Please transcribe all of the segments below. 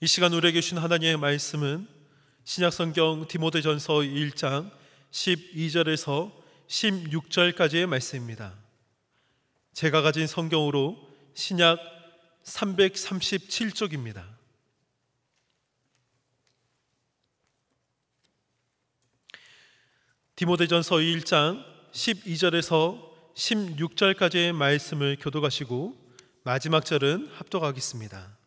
이 시간 우리에게 주신 하나님의 말씀은 신약성경 디모데전서 1장 12절에서 16절까지의 말씀입니다. 제가 가진 성경으로 신약 337쪽입니다. 디모데전서 1장 12절에서 16절까지의 말씀을 교독하시고 마지막 절은 합독하겠습니다.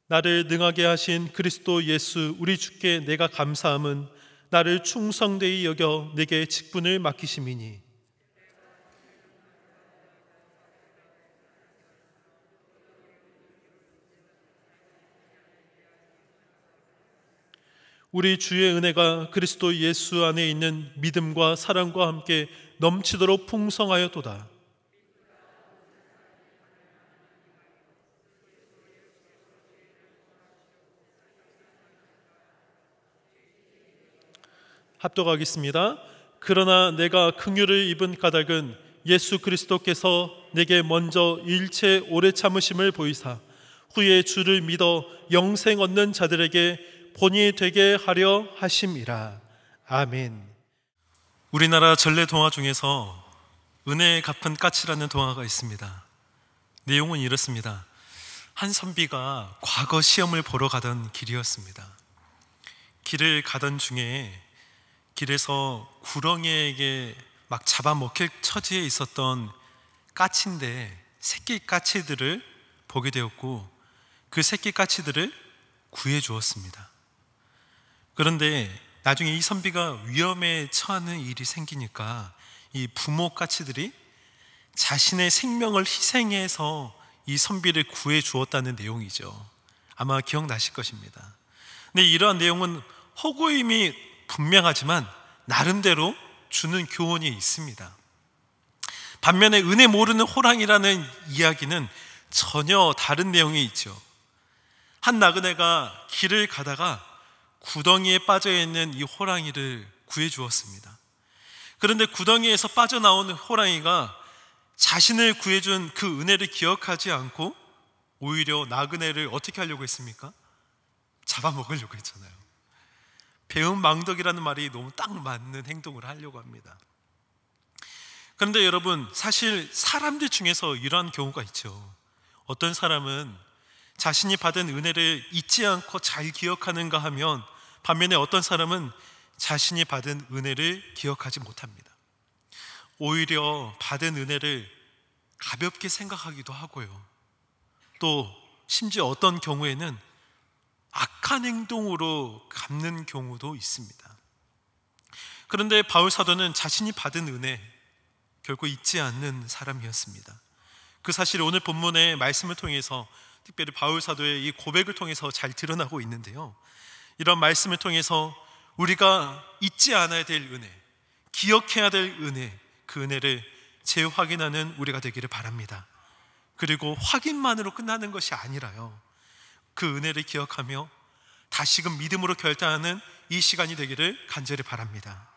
나를 능하게 하신 그리스도 예수 우리 주께 내가 감사함은 나를 충성되이 여겨 내게 직분을 맡기심이니 우리 주의 은혜가 그리스도 예수 안에 있는 믿음과 사랑과 함께 넘치도록 풍성하였도다. 합독하겠습니다. 그러나 내가 긍휼을 입은 까닭은 예수 그리스도께서 내게 먼저 일체 오래 참으심을 보이사 후에 주를 믿어 영생 얻는 자들에게 본이 되게 하려 하심이라. 아멘. 우리나라 전래 동화 중에서 은혜에 갚은 까치라는 동화가 있습니다. 내용은 이렇습니다. 한 선비가 과거 시험을 보러 가던 길이었습니다. 길을 가던 중에 길에서 구렁이에게 막 잡아먹힐 처지에 있었던 까치인데 새끼 까치들을 보게 되었고 그 새끼 까치들을 구해 주었습니다. 그런데 나중에 이 선비가 위험에 처하는 일이 생기니까 이 부모 까치들이 자신의 생명을 희생해서 이 선비를 구해 주었다는 내용이죠. 아마 기억나실 것입니다. 근데 이러한 내용은 허구임이 분명하지만 나름대로 주는 교훈이 있습니다. 반면에 은혜 모르는 호랑이라는 이야기는 전혀 다른 내용이 있죠. 한 나그네가 길을 가다가 구덩이에 빠져있는 이 호랑이를 구해 주었습니다. 그런데 구덩이에서 빠져나온 호랑이가 자신을 구해준 그 은혜를 기억하지 않고 오히려 나그네를 어떻게 하려고 했습니까? 잡아먹으려고 했잖아요. 배은망덕이라는 말이 너무 딱 맞는 행동을 하려고 합니다. 그런데 여러분, 사실 사람들 중에서 이러한 경우가 있죠. 어떤 사람은 자신이 받은 은혜를 잊지 않고 잘 기억하는가 하면 반면에 어떤 사람은 자신이 받은 은혜를 기억하지 못합니다. 오히려 받은 은혜를 가볍게 생각하기도 하고요. 또 심지어 어떤 경우에는 악한 행동으로 갚는 경우도 있습니다. 그런데 바울 사도는 자신이 받은 은혜 결코 잊지 않는 사람이었습니다. 그 사실이 오늘 본문의 말씀을 통해서 특별히 바울 사도의 이 고백을 통해서 잘 드러나고 있는데요. 이런 말씀을 통해서 우리가 잊지 않아야 될 은혜, 기억해야 될 은혜, 그 은혜를 재확인하는 우리가 되기를 바랍니다. 그리고 확인만으로 끝나는 것이 아니라요, 그 은혜를 기억하며 다시금 믿음으로 결단하는 이 시간이 되기를 간절히 바랍니다.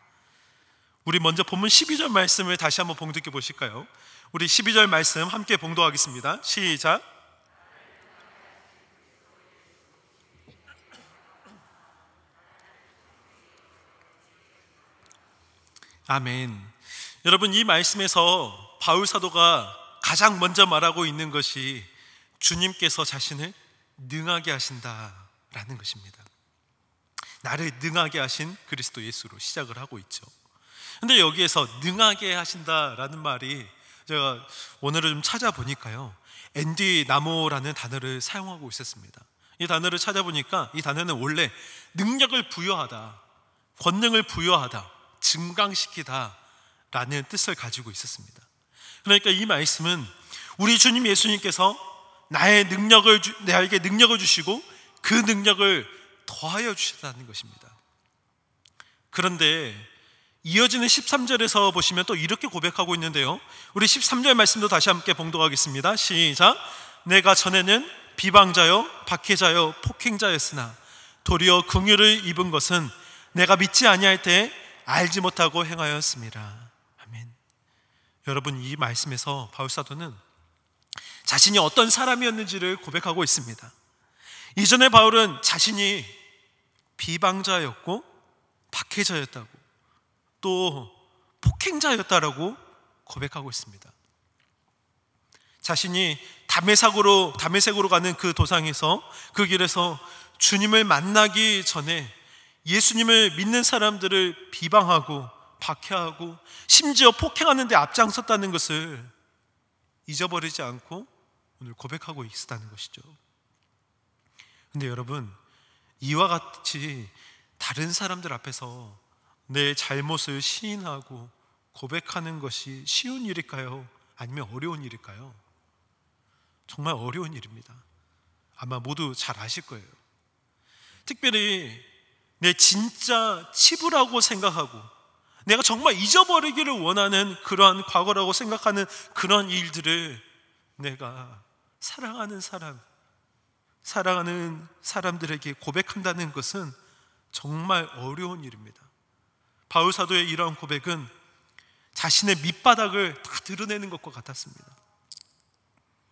우리 먼저 본문 12절 말씀을 다시 한번 봉독해 보실까요? 우리 12절 말씀 함께 봉독하겠습니다. 시작. 아멘. 여러분, 이 말씀에서 바울 사도가 가장 먼저 말하고 있는 것이 주님께서 자신을 능하게 하신다라는 것입니다. 나를 능하게 하신 그리스도 예수로 시작을 하고 있죠. 근데 여기에서 능하게 하신다라는 말이 제가 오늘을 좀 찾아보니까요, 엔디나모라는 단어를 사용하고 있었습니다. 이 단어를 찾아보니까 이 단어는 원래 능력을 부여하다, 권능을 부여하다, 증강시키다 라는 뜻을 가지고 있었습니다. 그러니까 이 말씀은 우리 주님 예수님께서 나에게 능력을 주시고 그 능력을 더하여 주셨다는 것입니다. 그런데 이어지는 13절에서 보시면 또 이렇게 고백하고 있는데요, 우리 13절 말씀도 다시 함께 봉독하겠습니다. 시작. 내가 전에는 비방자요 박해자요 폭행자였으나 도리어 긍휼을 입은 것은 내가 믿지 아니할 때 알지 못하고 행하였습니다. 아멘. 여러분, 이 말씀에서 바울 사도는 자신이 어떤 사람이었는지를 고백하고 있습니다. 이전에 바울은 자신이 비방자였고 박해자였다고, 또 폭행자였다라고 고백하고 있습니다. 자신이 다메섹으로 가는 그 도상에서, 그 길에서 주님을 만나기 전에 예수님을 믿는 사람들을 비방하고 박해하고 심지어 폭행하는 데 앞장섰다는 것을 잊어버리지 않고 오늘 고백하고 있다는 것이죠. 근데 여러분, 이와 같이 다른 사람들 앞에서 내 잘못을 시인하고 고백하는 것이 쉬운 일일까요? 아니면 어려운 일일까요? 정말 어려운 일입니다. 아마 모두 잘 아실 거예요. 특별히 내 진짜 치부라고 생각하고 내가 정말 잊어버리기를 원하는 그러한 과거라고 생각하는 그런 일들을 내가 사랑하는 사람들에게 고백한다는 것은 정말 어려운 일입니다. 바울 사도의 이러한 고백은 자신의 밑바닥을 다 드러내는 것과 같았습니다.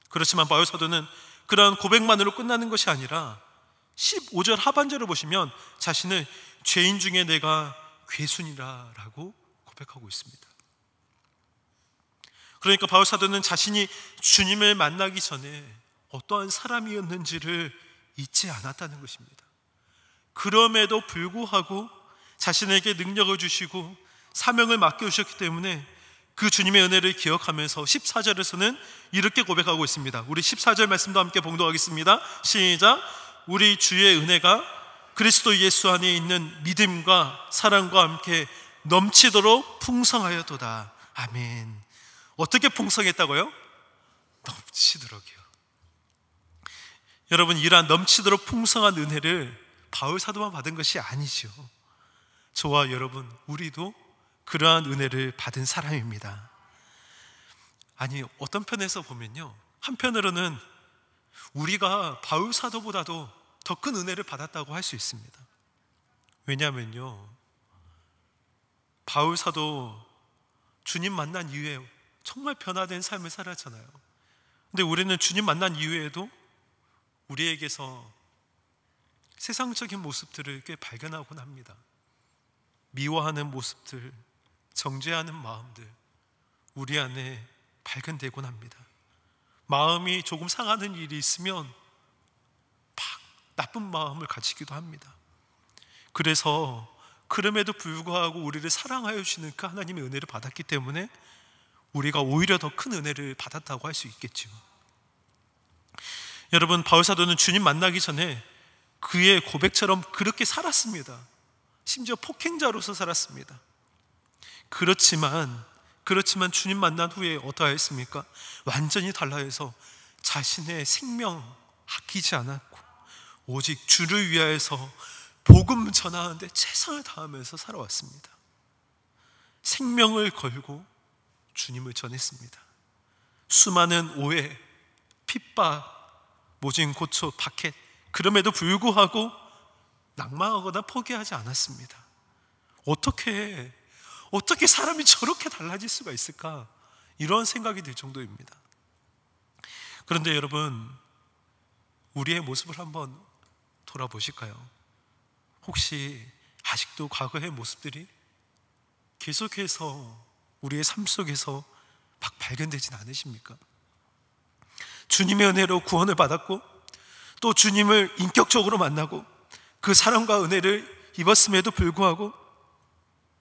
그렇지만 바울 사도는 그러한 고백만으로 끝나는 것이 아니라 15절 하반절을 보시면 자신을 죄인 중에 내가 괴순이라라고 고백하고 있습니다. 그러니까 바울 사도는 자신이 주님을 만나기 전에 어떠한 사람이었는지를 잊지 않았다는 것입니다. 그럼에도 불구하고 자신에게 능력을 주시고 사명을 맡겨주셨기 때문에 그 주님의 은혜를 기억하면서 14절에서는 이렇게 고백하고 있습니다. 우리 14절 말씀도 함께 봉독하겠습니다. 시작. 우리 주의 은혜가 그리스도 예수 안에 있는 믿음과 사랑과 함께 넘치도록 풍성하였도다. 아멘. 어떻게 풍성했다고요? 넘치도록이요. 여러분, 이러한 넘치도록 풍성한 은혜를 바울 사도만 받은 것이 아니죠. 저와 여러분, 우리도 그러한 은혜를 받은 사람입니다. 아니, 어떤 편에서 보면요, 한편으로는 우리가 바울 사도보다도 더 큰 은혜를 받았다고 할 수 있습니다. 왜냐하면요, 바울 사도 주님 만난 이후에 정말 변화된 삶을 살았잖아요. 근데 우리는 주님 만난 이후에도 우리에게서 세상적인 모습들을 꽤 발견하곤 합니다. 미워하는 모습들, 정죄하는 마음들 우리 안에 발견되곤 합니다. 마음이 조금 상하는 일이 있으면 막 나쁜 마음을 가지기도 합니다. 그래서 그럼에도 불구하고 우리를 사랑하여 주시는 그 하나님의 은혜를 받았기 때문에 우리가 오히려 더 큰 은혜를 받았다고 할 수 있겠죠. 여러분, 바울 사도는 주님 만나기 전에 그의 고백처럼 그렇게 살았습니다. 심지어 폭행자로서 살았습니다. 그렇지만 주님 만난 후에 어떠하였습니까? 완전히 달라해서 자신의 생명 아끼지 않았고 오직 주를 위하여서 복음 전하는데 최선을 다하면서 살아왔습니다. 생명을 걸고 주님을 전했습니다. 수많은 오해, 핍박, 모진 고초, 박해, 그럼에도 불구하고 낙망하거나 포기하지 않았습니다. 어떻게 사람이 저렇게 달라질 수가 있을까? 이런 생각이 들 정도입니다. 그런데 여러분, 우리의 모습을 한번 돌아보실까요? 혹시 아직도 과거의 모습들이 계속해서 우리의 삶 속에서 막 발견되진 않으십니까? 주님의 은혜로 구원을 받았고 또 주님을 인격적으로 만나고 그 사랑과 은혜를 입었음에도 불구하고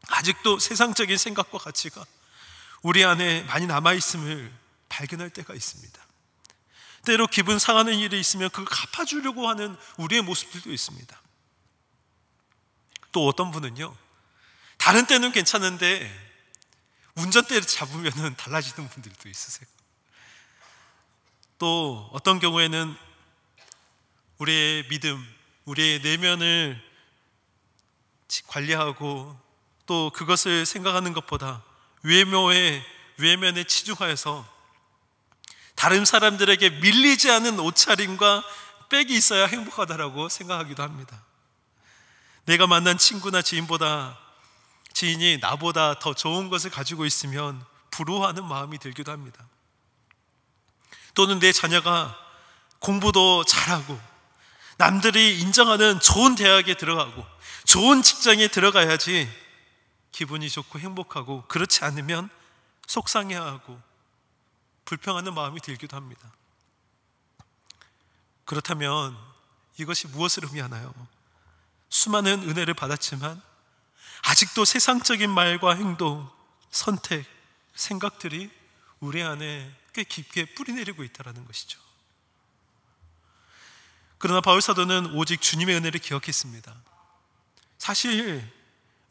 아직도 세상적인 생각과 가치가 우리 안에 많이 남아있음을 발견할 때가 있습니다. 때로 기분 상하는 일이 있으면 그걸 갚아주려고 하는 우리의 모습들도 있습니다. 또 어떤 분은요, 다른 때는 괜찮은데 운전대를 잡으면 달라지는 분들도 있으세요. 또 어떤 경우에는 우리의 믿음, 우리의 내면을 관리하고 또 그것을 생각하는 것보다 외면에 치중하여서 다른 사람들에게 밀리지 않은 옷차림과 백이 있어야 행복하다라고 생각하기도 합니다. 내가 만난 친구나 지인이 나보다 더 좋은 것을 가지고 있으면 부러워하는 마음이 들기도 합니다. 또는 내 자녀가 공부도 잘하고 남들이 인정하는 좋은 대학에 들어가고 좋은 직장에 들어가야지 기분이 좋고 행복하고, 그렇지 않으면 속상해하고 불평하는 마음이 들기도 합니다. 그렇다면 이것이 무엇을 의미하나요? 수많은 은혜를 받았지만 아직도 세상적인 말과 행동, 선택, 생각들이 우리 안에 꽤 깊게 뿌리내리고 있다는 것이죠. 그러나 바울 사도는 오직 주님의 은혜를 기억했습니다. 사실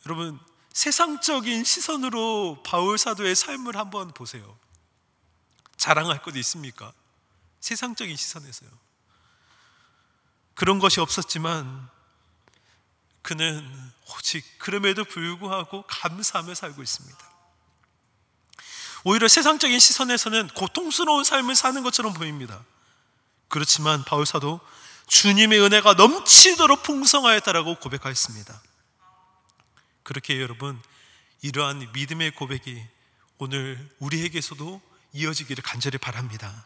여러분, 세상적인 시선으로 바울 사도의 삶을 한번 보세요. 자랑할 것도 있습니까? 세상적인 시선에서요. 그런 것이 없었지만 그는 오직 그럼에도 불구하고 감사하며 살고 있습니다. 오히려 세상적인 시선에서는 고통스러운 삶을 사는 것처럼 보입니다. 그렇지만 바울 사도 주님의 은혜가 넘치도록 풍성하였다라고 고백하였습니다. 그렇게 여러분, 이러한 믿음의 고백이 오늘 우리에게서도 이어지기를 간절히 바랍니다.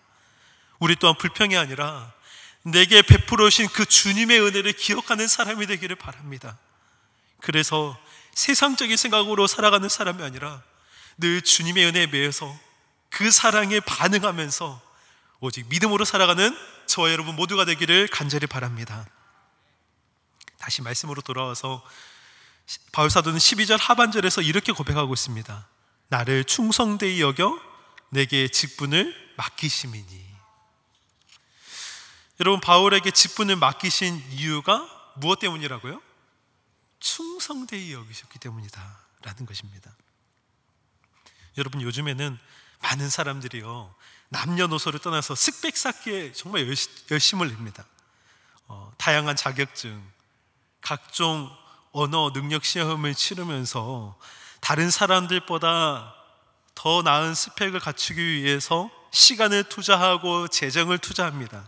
우리 또한 불평이 아니라 내게 베풀어 주신 그 주님의 은혜를 기억하는 사람이 되기를 바랍니다. 그래서 세상적인 생각으로 살아가는 사람이 아니라 늘 주님의 은혜에 매여서 그 사랑에 반응하면서 오직 믿음으로 살아가는 저와 여러분 모두가 되기를 간절히 바랍니다. 다시 말씀으로 돌아와서 바울 사도는 12절 하반절에서 이렇게 고백하고 있습니다. 나를 충성되이 여겨 내게 직분을 맡기심이니. 여러분, 바울에게 직분을 맡기신 이유가 무엇 때문이라고요? 충성되이 여기셨기 때문이다 라는 것입니다. 여러분, 요즘에는 많은 사람들이요, 남녀노소를 떠나서 스펙 쌓기에 정말 열심을 냅니다. 다양한 자격증, 각종 언어 능력 시험을 치르면서 다른 사람들보다 더 나은 스펙을 갖추기 위해서 시간을 투자하고 재정을 투자합니다.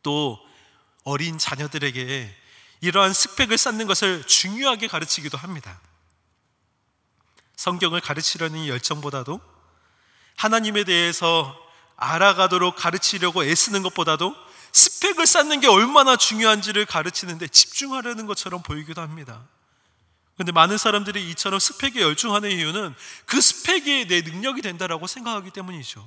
또 어린 자녀들에게 이러한 스펙을 쌓는 것을 중요하게 가르치기도 합니다. 성경을 가르치려는 열정보다도, 하나님에 대해서 알아가도록 가르치려고 애쓰는 것보다도 스펙을 쌓는 게 얼마나 중요한지를 가르치는데 집중하려는 것처럼 보이기도 합니다. 그런데 많은 사람들이 이처럼 스펙에 열중하는 이유는 그 스펙이 내 능력이 된다라고 생각하기 때문이죠.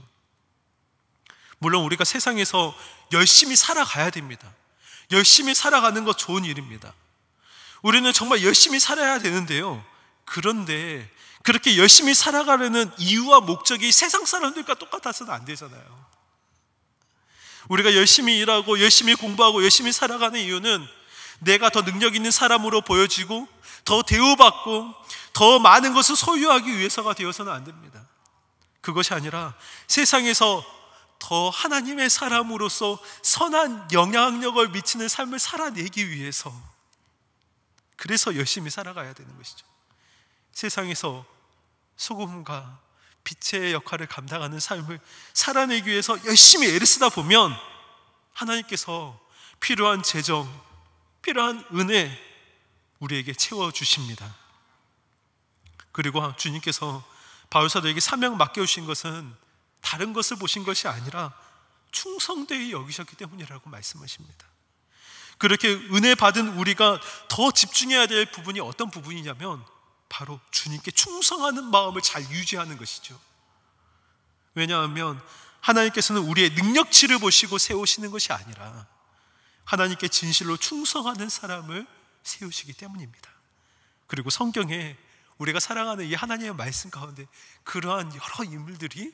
물론 우리가 세상에서 열심히 살아가야 됩니다. 열심히 살아가는 것 좋은 일입니다. 우리는 정말 열심히 살아야 되는데요, 그런데 그렇게 열심히 살아가려는 이유와 목적이 세상 사람들과 똑같아서는 안 되잖아요. 우리가 열심히 일하고 열심히 공부하고 열심히 살아가는 이유는 내가 더 능력 있는 사람으로 보여지고 더 대우받고 더 많은 것을 소유하기 위해서가 되어서는 안 됩니다. 그것이 아니라 세상에서 더 하나님의 사람으로서 선한 영향력을 미치는 삶을 살아내기 위해서, 그래서 열심히 살아가야 되는 것이죠. 세상에서 소금과 빛의 역할을 감당하는 삶을 살아내기 위해서 열심히 애를 쓰다 보면 하나님께서 필요한 재정, 필요한 은혜 우리에게 채워주십니다. 그리고 주님께서 바울 사도에게 사명 맡겨주신 것은 다른 것을 보신 것이 아니라 충성되이 여기셨기 때문이라고 말씀하십니다. 그렇게 은혜 받은 우리가 더 집중해야 될 부분이 어떤 부분이냐면 바로 주님께 충성하는 마음을 잘 유지하는 것이죠. 왜냐하면 하나님께서는 우리의 능력치를 보시고 세우시는 것이 아니라 하나님께 진실로 충성하는 사람을 세우시기 때문입니다. 그리고 성경에 우리가 사랑하는 이 하나님의 말씀 가운데 그러한 여러 인물들이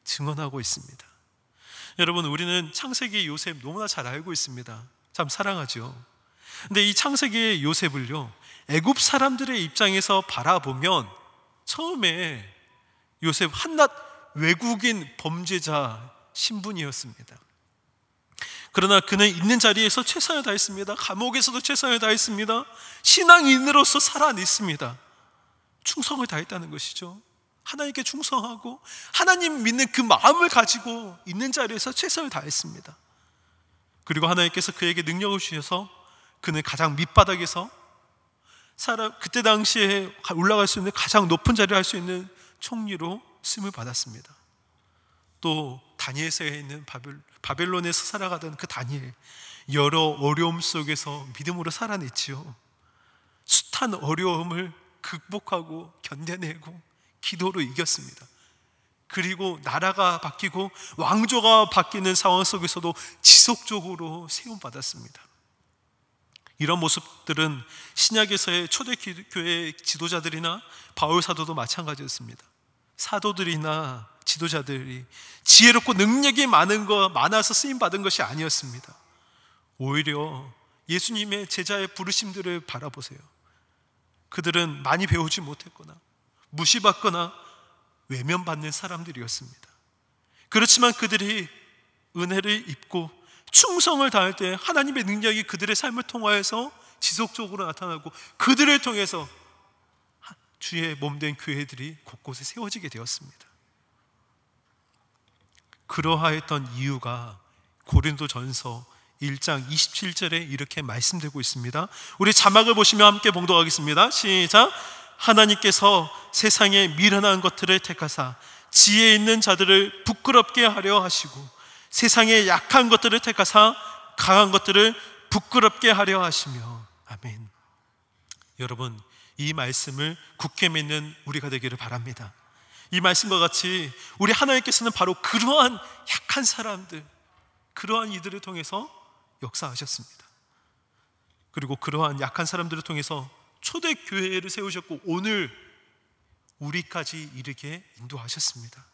증언하고 있습니다. 여러분, 우리는 창세기 요셉 너무나 잘 알고 있습니다. 참 사랑하죠. 근데 이 창세기의 요셉을요, 애굽 사람들의 입장에서 바라보면 처음에 요셉 한낱 외국인 범죄자 신분이었습니다. 그러나 그는 있는 자리에서 최선을 다했습니다. 감옥에서도 최선을 다했습니다. 신앙인으로서 살아냈습니다. 충성을 다했다는 것이죠. 하나님께 충성하고 하나님 믿는 그 마음을 가지고 있는 자리에서 최선을 다했습니다. 그리고 하나님께서 그에게 능력을 주셔서 그는 가장 밑바닥에서 그때 당시에 올라갈 수 있는 가장 높은 자리를 할 수 있는 총리로 쓰임을 받았습니다. 또 다니엘서에 있는 바벨론에서 살아가던 그 다니엘, 여러 어려움 속에서 믿음으로 살아냈지요. 숱한 어려움을 극복하고 견뎌내고 기도로 이겼습니다. 그리고 나라가 바뀌고 왕조가 바뀌는 상황 속에서도 지속적으로 세움받았습니다. 이런 모습들은 신약에서의 초대교회 지도자들이나 바울 사도도 마찬가지였습니다. 사도들이나 지도자들이 지혜롭고 능력이 많아서 쓰임받은 것이 아니었습니다. 오히려 예수님의 제자의 부르심들을 바라보세요. 그들은 많이 배우지 못했거나 무시받거나 외면받는 사람들이었습니다. 그렇지만 그들이 은혜를 입고 충성을 다할 때 하나님의 능력이 그들의 삶을 통하여서 지속적으로 나타나고 그들을 통해서 주의 몸된 교회들이 곳곳에 세워지게 되었습니다. 그러하였던 이유가 고린도전서 1장 27절에 이렇게 말씀되고 있습니다. 우리 자막을 보시면 함께 봉독하겠습니다. 시작. 하나님께서 세상의 미련한 것들을 택하사 지혜 있는 자들을 부끄럽게 하려 하시고 세상의 약한 것들을 택하사 강한 것들을 부끄럽게 하려 하시며. 아멘. 여러분, 이 말씀을 굳게 믿는 우리가 되기를 바랍니다. 이 말씀과 같이 우리 하나님께서는 바로 그러한 약한 사람들, 그러한 이들을 통해서 역사하셨습니다. 그리고 그러한 약한 사람들을 통해서 초대교회를 세우셨고 오늘 우리까지 이르게 인도하셨습니다.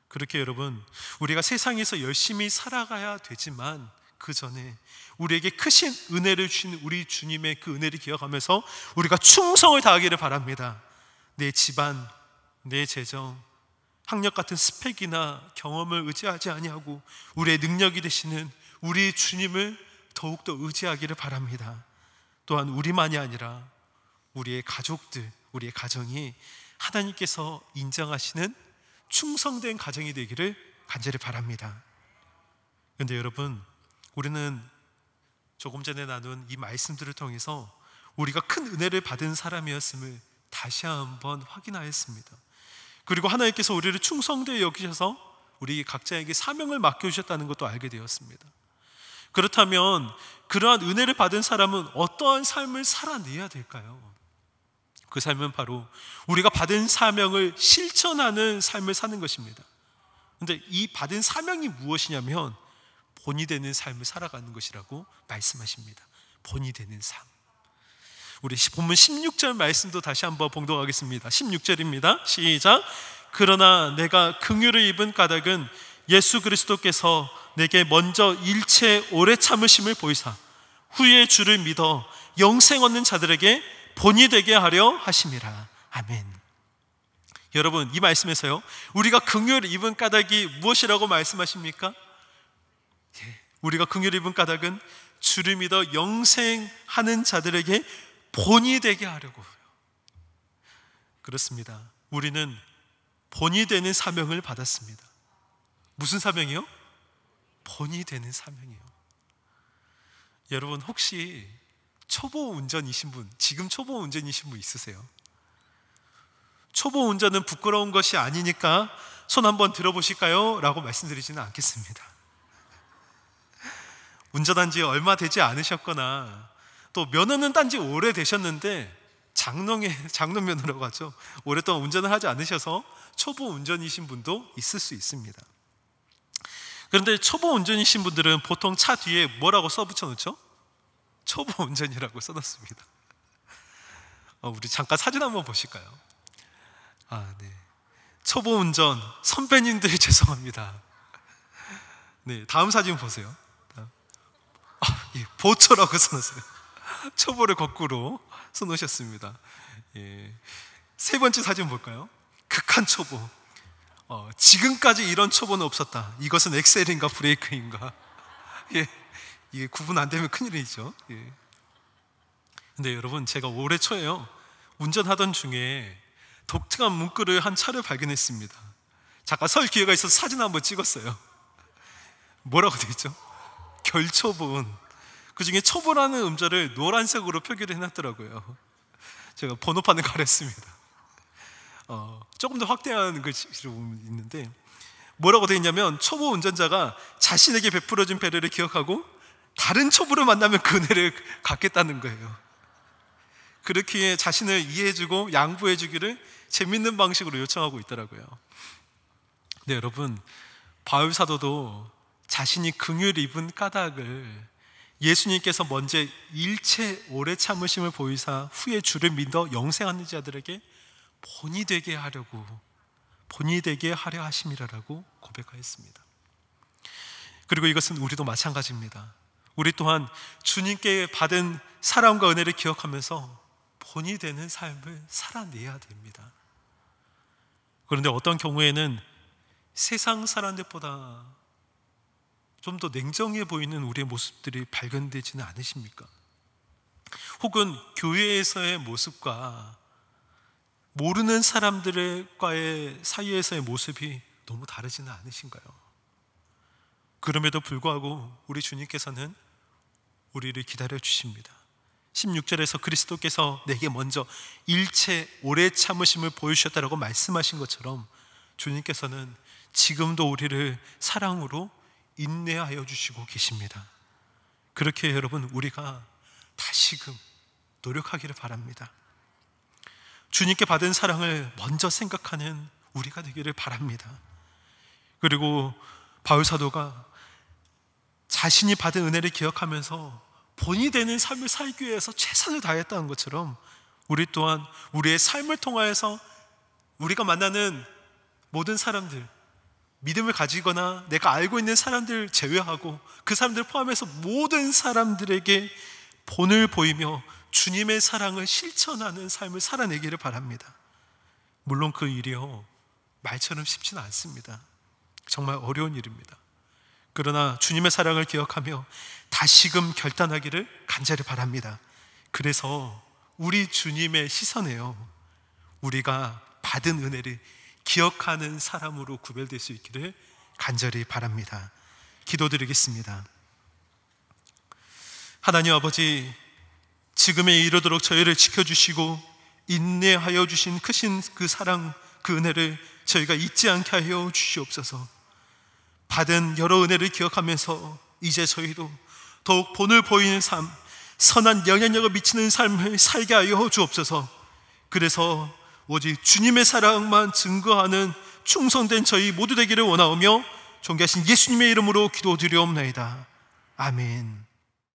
그렇게 여러분, 우리가 세상에서 열심히 살아가야 되지만 그 전에 우리에게 크신 은혜를 주신 우리 주님의 그 은혜를 기억하면서 우리가 충성을 다하기를 바랍니다. 내 집안, 내 재정, 학력 같은 스펙이나 경험을 의지하지 아니하고 우리의 능력이 되시는 우리 주님을 더욱더 의지하기를 바랍니다. 또한 우리만이 아니라 우리의 가족들, 우리의 가정이 하나님께서 인정하시는 충성된 가정이 되기를 간절히 바랍니다. 그런데 여러분, 우리는 조금 전에 나눈 이 말씀들을 통해서 우리가 큰 은혜를 받은 사람이었음을 다시 한번 확인하였습니다. 그리고 하나님께서 우리를 충성되게 여기셔서 우리 각자에게 사명을 맡겨주셨다는 것도 알게 되었습니다. 그렇다면 그러한 은혜를 받은 사람은 어떠한 삶을 살아내야 될까요? 그 삶은 바로 우리가 받은 사명을 실천하는 삶을 사는 것입니다. 그런데 이 받은 사명이 무엇이냐면 본이 되는 삶을 살아가는 것이라고 말씀하십니다. 본이 되는 삶. 우리 본문 16절 말씀도 다시 한번 봉독하겠습니다. 16절입니다. 시작. 그러나 내가 긍휼을 입은 까닭은 예수 그리스도께서 내게 먼저 일체 오래 참으심을 보이사 후에 주를 믿어 영생 얻는 자들에게 본이 되게 하려 하심이라. 아멘. 여러분, 이 말씀에서요, 우리가 긍휼을 입은 까닭이 무엇이라고 말씀하십니까? 우리가 긍휼을 입은 까닭은 주를 믿어 영생하는 자들에게 본이 되게 하려고요. 그렇습니다. 우리는 본이 되는 사명을 받았습니다. 무슨 사명이요? 본이 되는 사명이요. 여러분, 혹시 초보 운전이신 분, 지금 초보 운전이신 분 있으세요? 초보 운전은 부끄러운 것이 아니니까 손 한번 들어보실까요? 라고 말씀드리지는 않겠습니다. 운전한 지 얼마 되지 않으셨거나 또 면허는 딴 지 오래 되셨는데 장롱 면허라고 하죠. 오랫동안 운전을 하지 않으셔서 초보 운전이신 분도 있을 수 있습니다. 그런데 초보 운전이신 분들은 보통 차 뒤에 뭐라고 써붙여 놓죠? 초보 운전이라고 써놓습니다. 우리 잠깐 사진 한번 보실까요? 네. 초보 운전 선배님들 죄송합니다. 네, 다음 사진 보세요. 예, 보초라고 써놨어요. 초보를 거꾸로 써놓으셨습니다. 예. 세 번째 사진 볼까요? 극한 초보. 지금까지 이런 초보는 없었다. 이것은 엑셀인가 브레이크인가? 예, 이게 구분 안 되면 큰일이죠. 예. 근데 여러분, 제가 올해 초에요, 운전하던 중에 독특한 문구를 한 차를 발견했습니다. 잠깐 설 기회가 있어서 사진 한번 찍었어요. 뭐라고 되어 있죠? 결초본. 그 중에 초보라는 음절을 노란색으로 표기를 해놨더라고요. 제가 번호판을 가렸습니다. 조금 더 확대한 글씨로 보면 있는데, 뭐라고 되어 있냐면 초보 운전자가 자신에게 베풀어진 배려를 기억하고 다른 초보를 만나면 그 은혜를 갖겠다는 거예요. 그렇기에 자신을 이해해주고 양보해주기를 재밌는 방식으로 요청하고 있더라고요. 네, 여러분, 바울 사도도 자신이 긍휼을 입은 까닭을 예수님께서 먼저 일체 오래 참으심을 보이사 후에 주를 믿어 영생하는 자들에게 본이 되게 하려 하심이라고 고백하였습니다. 그리고 이것은 우리도 마찬가지입니다. 우리 또한 주님께 받은 사랑과 은혜를 기억하면서 본이 되는 삶을 살아내야 됩니다. 그런데 어떤 경우에는 세상 사람들보다 좀 더 냉정해 보이는 우리의 모습들이 발견되지는 않으십니까? 혹은 교회에서의 모습과 모르는 사람들과의 사이에서의 모습이 너무 다르지는 않으신가요? 그럼에도 불구하고 우리 주님께서는 우리를 기다려 주십니다. 16절에서 그리스도께서 내게 먼저 일체 오래 참으심을 보여주셨다라고 말씀하신 것처럼 주님께서는 지금도 우리를 사랑으로 인내하여 주시고 계십니다. 그렇게 여러분, 우리가 다시금 노력하기를 바랍니다. 주님께 받은 사랑을 먼저 생각하는 우리가 되기를 바랍니다. 그리고 바울 사도가 자신이 받은 은혜를 기억하면서 본이 되는 삶을 살기 위해서 최선을 다했다는 것처럼 우리 또한 우리의 삶을 통하여서 우리가 만나는 모든 사람들, 믿음을 가지거나 내가 알고 있는 사람들 제외하고 그 사람들 포함해서 모든 사람들에게 본을 보이며 주님의 사랑을 실천하는 삶을 살아내기를 바랍니다. 물론 그 일이요, 말처럼 쉽지는 않습니다. 정말 어려운 일입니다. 그러나 주님의 사랑을 기억하며 다시금 결단하기를 간절히 바랍니다. 그래서 우리 주님의 시선에요, 우리가 받은 은혜를 기억하는 사람으로 구별될 수 있기를 간절히 바랍니다. 기도드리겠습니다. 하나님 아버지, 지금에 이르도록 저희를 지켜주시고 인내하여 주신 크신 그 사랑, 그 은혜를 저희가 잊지 않게 하여 주시옵소서. 받은 여러 은혜를 기억하면서 이제 저희도 더욱 본을 보이는 삶, 선한 영향력을 미치는 삶을 살게 하여 주옵소서. 그래서 오직 주님의 사랑만 증거하는 충성된 저희 모두 되기를 원하오며 존귀하신 예수님의 이름으로 기도드리옵나이다. 아멘.